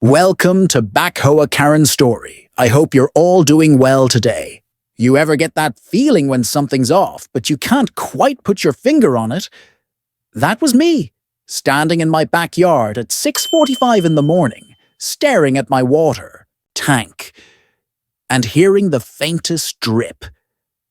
Welcome to HOA Karen Storie. I hope you're all doing well today. You ever get that feeling when something's off, but you can't quite put your finger on it? That was me, standing in my backyard at 6:45 in the morning, staring at my water tank and hearing the faintest drip.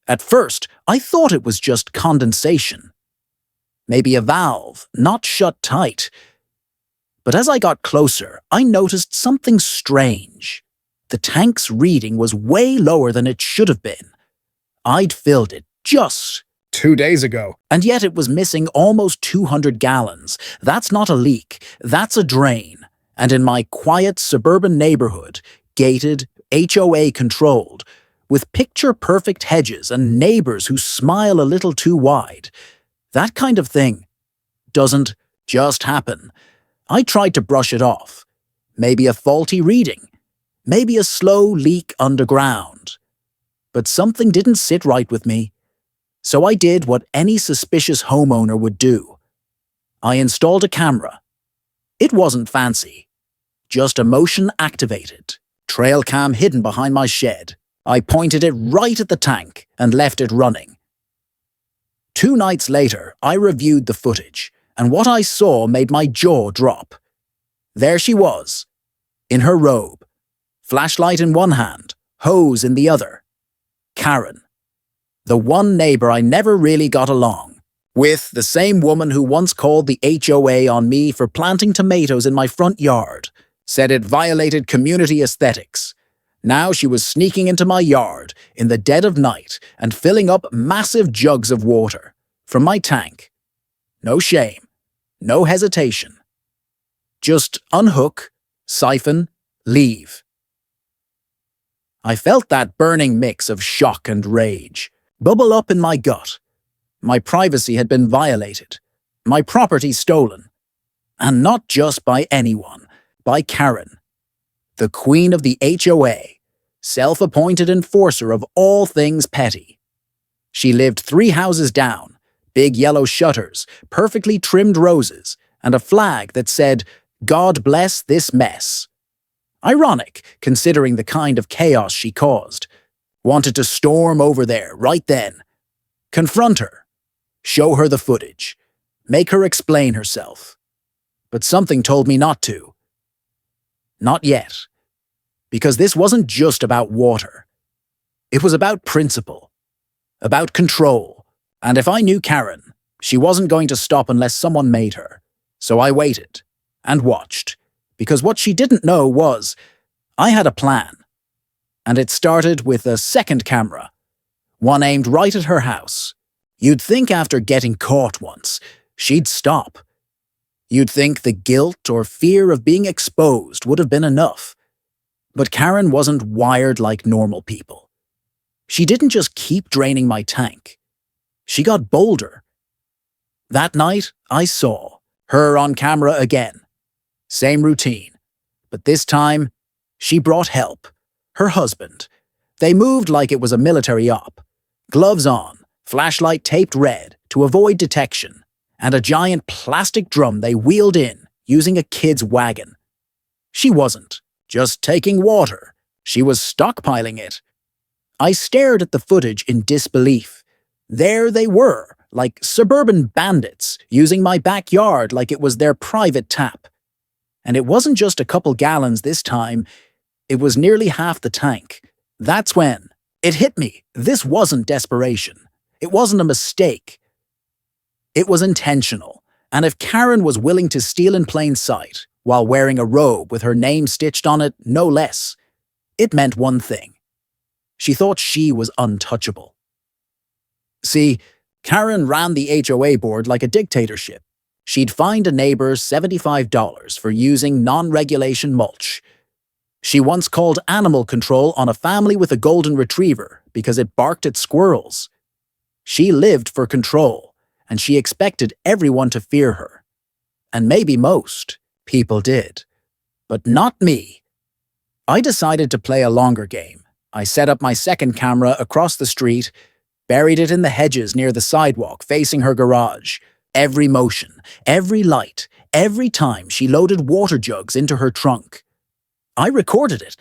At first, I thought it was just condensation. Maybe a valve not shut tight. But as I got closer, I noticed something strange. The tank's reading was way lower than it should have been. I'd filled it just 2 days ago, and yet it was missing almost 200 gallons. That's not a leak, that's a drain. And in my quiet suburban neighborhood, gated, HOA controlled, with picture-perfect hedges and neighbors who smile a little too wide, that kind of thing doesn't just happen. I tried to brush it off. Maybe a faulty reading. Maybe a slow leak underground. But something didn't sit right with me. So I did what any suspicious homeowner would do. I installed a camera. It wasn't fancy. Just emotion-activated. Trail cam hidden behind my shed. I pointed it right at the tank and left it running. 2 nights later, I reviewed the footage. And what I saw made my jaw drop. There she was, in her robe, flashlight in one hand, hose in the other. Karen, the one neighbor I never really got along with, the same woman who once called the HOA on me for planting tomatoes in my front yard, said it violated community aesthetics. Now she was sneaking into my yard in the dead of night and filling up massive jugs of water from my tank. No shame. No hesitation. Just unhook, siphon, leave. I felt that burning mix of shock and rage bubble up in my gut. My privacy had been violated, my property stolen. And not just by anyone, by Karen, the queen of the HOA, self-appointed enforcer of all things petty. She lived 3 houses down. Big yellow shutters, perfectly trimmed roses, and a flag that said, "God bless this mess." Ironic, considering the kind of chaos she caused. Wanted to storm over there right then. Confront her. Show her the footage. Make her explain herself. But something told me not to. Not yet. Because this wasn't just about water. It was about principle. About control. And if I knew Karen, she wasn't going to stop unless someone made her. So I waited and watched, because what she didn't know was I had a plan. And it started with a second camera, one aimed right at her house. You'd think after getting caught once, she'd stop. You'd think the guilt or fear of being exposed would have been enough. But Karen wasn't wired like normal people. She didn't just keep draining my tank. She got bolder. That night, I saw her on camera again. Same routine. But this time, she brought help. Her husband. They moved like it was a military op. Gloves on, flashlight taped red to avoid detection, and a giant plastic drum they wheeled in using a kid's wagon. She wasn't just taking water. She was stockpiling it. I stared at the footage in disbelief. There they were, like suburban bandits, using my backyard like it was their private tap. And it wasn't just a couple gallons this time, it was nearly half the tank. That's when it hit me. This wasn't desperation. It wasn't a mistake. It was intentional. And if Karen was willing to steal in plain sight, while wearing a robe with her name stitched on it, no less, it meant one thing. She thought she was untouchable. See, Karen ran the HOA board like a dictatorship. She'd fined a neighbor $75 for using non-regulation mulch. She once called animal control on a family with a golden retriever because it barked at squirrels. She lived for control, and she expected everyone to fear her. And maybe most people did. But not me. I decided to play a longer game. I set up my second camera across the street, buried it in the hedges near the sidewalk facing her garage. Every motion, every light, every time she loaded water jugs into her trunk. I recorded it.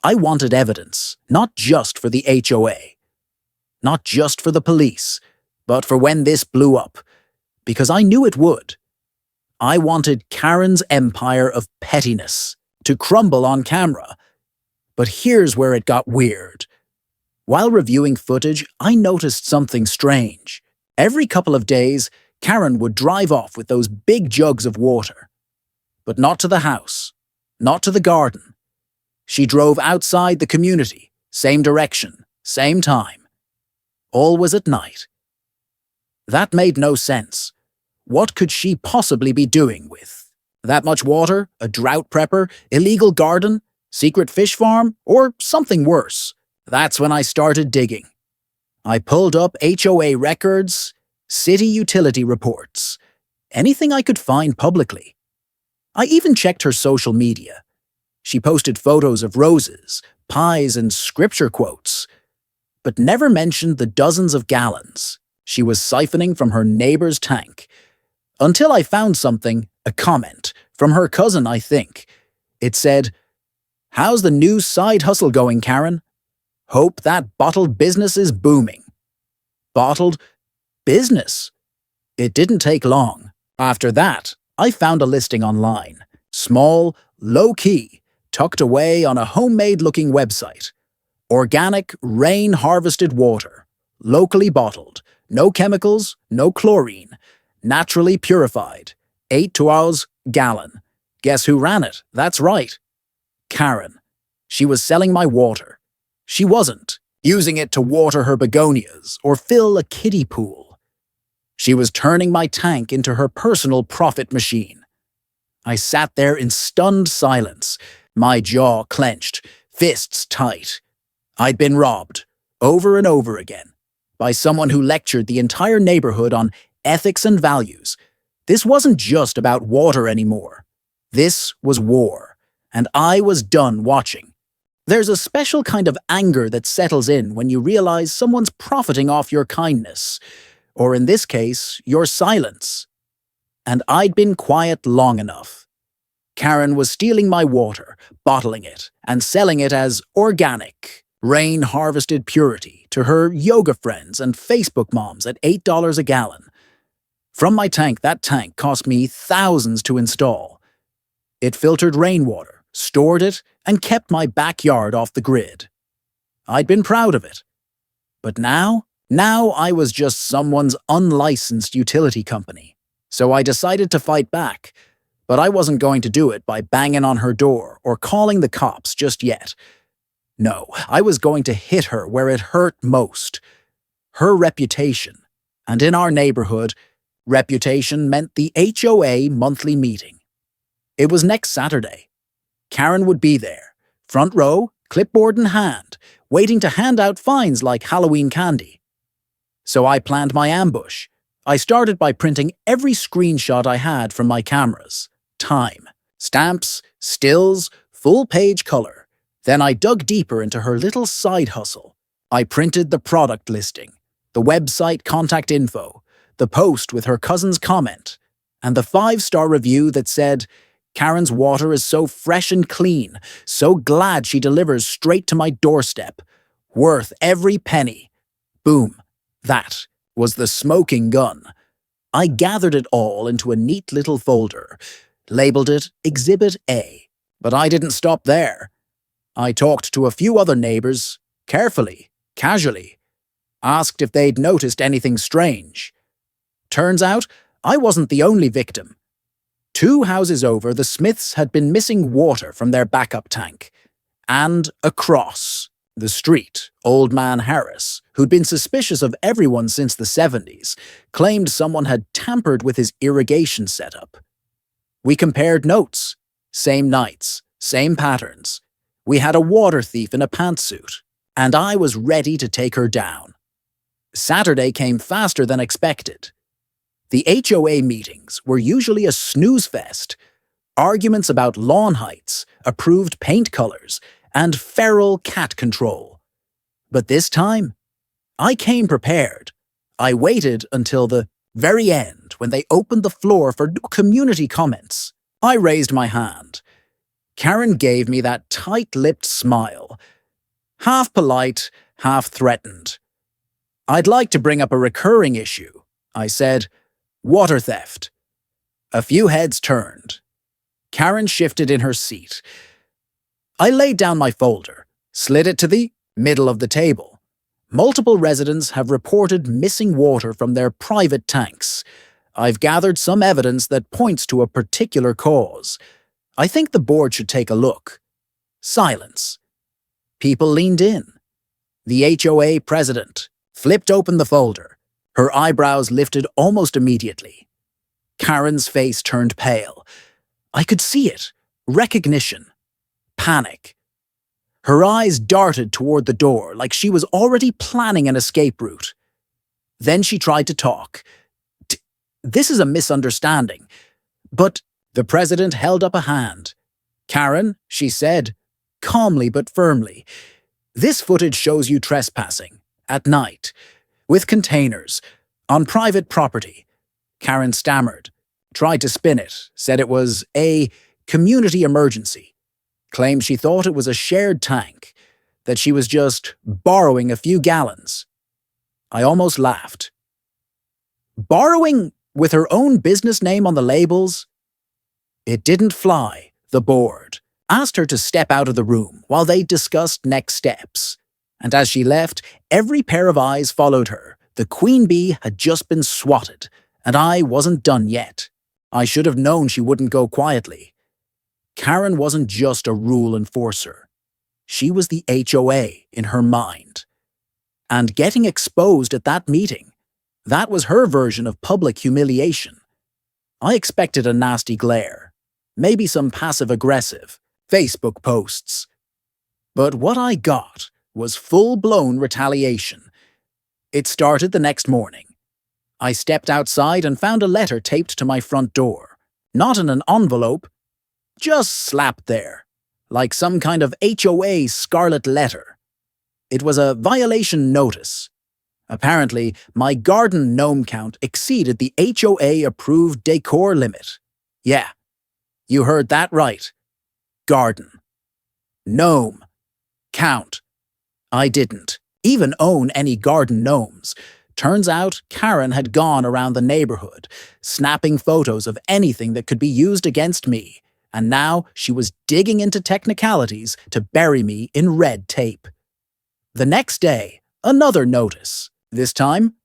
I wanted evidence, not just for the HOA, not just for the police, but for when this blew up, because I knew it would. I wanted Karen's empire of pettiness to crumble on camera. But here's where it got weird. While reviewing footage, I noticed something strange. Every couple of days, Karen would drive off with those big jugs of water. But not to the house, not to the garden. She drove outside the community, same direction, same time. Always at night. That made no sense. What could she possibly be doing with that much water, a drought prepper, illegal garden, secret fish farm, or something worse? That's when I started digging. I pulled up HOA records, city utility reports, anything I could find publicly. I even checked her social media. She posted photos of roses, pies, and scripture quotes, but never mentioned the dozens of gallons she was siphoning from her neighbor's tank. Until I found something, a comment, from her cousin, I think. It said, "How's the new side hustle going, Karen? Hope that bottled business is booming." Bottled business? It didn't take long. After that, I found a listing online. Small, low-key, tucked away on a homemade-looking website. Organic, rain-harvested water. Locally bottled. No chemicals, no chlorine. Naturally purified. 8 toiles gallon. Guess who ran it? That's right. Karen. She was selling my water. She wasn't using it to water her begonias or fill a kiddie pool. She was turning my tank into her personal profit machine. I sat there in stunned silence, my jaw clenched, fists tight. I'd been robbed, over and over again, by someone who lectured the entire neighborhood on ethics and values. This wasn't just about water anymore. This was war, and I was done watching. There's a special kind of anger that settles in when you realize someone's profiting off your kindness, or in this case, your silence. And I'd been quiet long enough. Karen was stealing my water, bottling it, and selling it as organic, rain-harvested purity to her yoga friends and Facebook moms at $8 a gallon. From my tank, that tank cost me thousands to install. It filtered rainwater, stored it, and kept my backyard off the grid. I'd been proud of it. But now I was just someone's unlicensed utility company. So I decided to fight back. But I wasn't going to do it by banging on her door or calling the cops just yet. No, I was going to hit her where it hurt most. Her reputation. And in our neighborhood, reputation meant the HOA monthly meeting. It was next Saturday. Karen would be there, front row, clipboard in hand, waiting to hand out fines like Halloween candy. So I planned my ambush. I started by printing every screenshot I had from my cameras. Time, stamps, stills, full-page color. Then I dug deeper into her little side hustle. I printed the product listing, the website contact info, the post with her cousin's comment, and the 5-star review that said, "Karen's water is so fresh and clean, so glad she delivers straight to my doorstep. Worth every penny." Boom. That was the smoking gun. I gathered it all into a neat little folder, labeled it Exhibit A. But I didn't stop there. I talked to a few other neighbors, carefully, casually, asked if they'd noticed anything strange. Turns out, I wasn't the only victim. 2 houses over, the Smiths had been missing water from their backup tank. And across the street, Old Man Harris, who'd been suspicious of everyone since the 70s, claimed someone had tampered with his irrigation setup. We compared notes. Same nights, same patterns. We had a water thief in a pantsuit, and I was ready to take her down. Saturday came faster than expected. The HOA meetings were usually a snooze fest. Arguments about lawn heights, approved paint colors, and feral cat control. But this time, I came prepared. I waited until the very end when they opened the floor for community comments. I raised my hand. Karen gave me that tight-lipped smile, half polite, half threatened. "I'd like to bring up a recurring issue," I said. "Water theft." A few heads turned. Karen shifted in her seat. I laid down my folder, slid it to the middle of the table. Multiple residents have reported missing water from their private tanks. I've gathered some evidence that points to a particular cause. I think the board should take a look. Silence. People leaned in. The HOA president flipped open the folder. Her eyebrows lifted almost immediately. Karen's face turned pale. I could see it. Recognition. Panic. Her eyes darted toward the door like she was already planning an escape route. Then she tried to talk. "This is a misunderstanding." But the president held up a hand. "Karen," she said, calmly but firmly, "this footage shows you trespassing, at night, with containers, on private property." Karen stammered, tried to spin it, said it was a community emergency, claimed she thought it was a shared tank, that she was just borrowing a few gallons. I almost laughed. Borrowing with her own business name on the labels? It didn't fly. The board asked her to step out of the room while they discussed next steps. And as she left, every pair of eyes followed her. The queen bee had just been swatted, and I wasn't done yet. I should have known she wouldn't go quietly. Karen wasn't just a rule enforcer. She was the HOA in her mind. And getting exposed at that meeting, that was her version of public humiliation. I expected a nasty glare, maybe some passive-aggressive Facebook posts. But what I got was full-blown retaliation. It started the next morning. I stepped outside and found a letter taped to my front door. Not in an envelope, just slapped there, like some kind of HOA scarlet letter. It was a violation notice. Apparently, my garden gnome count exceeded the HOA-approved decor limit. Yeah, you heard that right. Garden. Gnome. Count. I didn't even own any garden gnomes. Turns out Karen had gone around the neighborhood, snapping photos of anything that could be used against me, and now she was digging into technicalities to bury me in red tape. The next day, another notice. This time,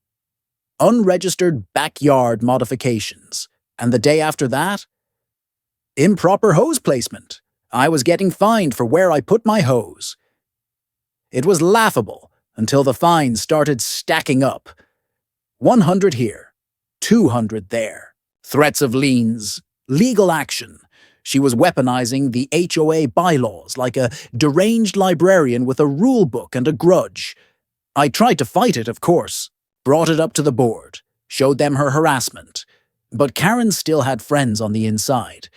unregistered backyard modifications. And the day after that, improper hose placement. I was getting fined for where I put my hose. It was laughable until the fines started stacking up. 100 here, 200 there. Threats of liens, legal action. She was weaponizing the HOA bylaws like a deranged librarian with a rule book and a grudge. I tried to fight it, of course, brought it up to the board, showed them her harassment. But Karen still had friends on the inside,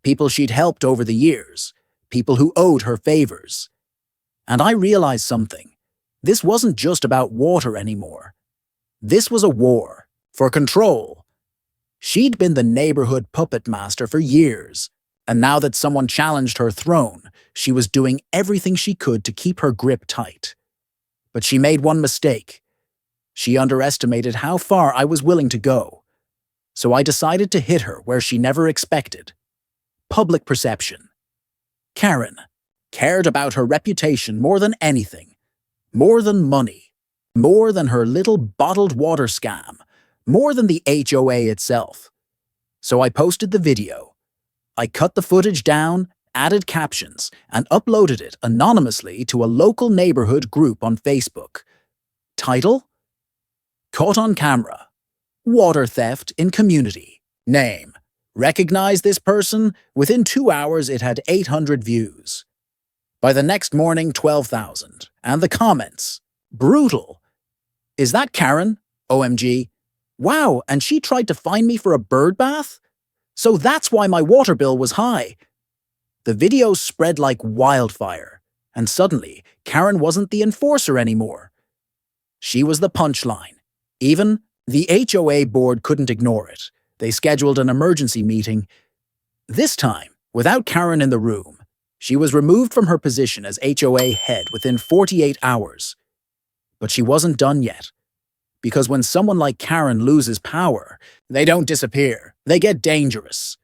people she'd helped over the years, people who owed her favors. And I realized something. This wasn't just about water anymore. This was a war for control. She'd been the neighborhood puppet master for years, and now that someone challenged her throne, she was doing everything she could to keep her grip tight. But she made one mistake. She underestimated how far I was willing to go. So I decided to hit her where she never expected. Public perception. Karen cared about her reputation more than anything. More than money. More than her little bottled water scam. More than the HOA itself. So I posted the video. I cut the footage down, added captions, and uploaded it anonymously to a local neighborhood group on Facebook. Title? Caught on camera. Water theft in community. Name. Recognize this person? Within 2 hours it had 800 views. By the next morning, 12,000. And the comments. Brutal. Is that Karen? OMG. Wow, and she tried to find me for a bird bath? So that's why my water bill was high. The video spread like wildfire, and suddenly, Karen wasn't the enforcer anymore. She was the punchline. Even the HOA board couldn't ignore it. They scheduled an emergency meeting. This time, without Karen in the room, She was removed from her position as HOA head within 48 hours. But she wasn't done yet. Because when someone like Karen loses power, they don't disappear. They get dangerous.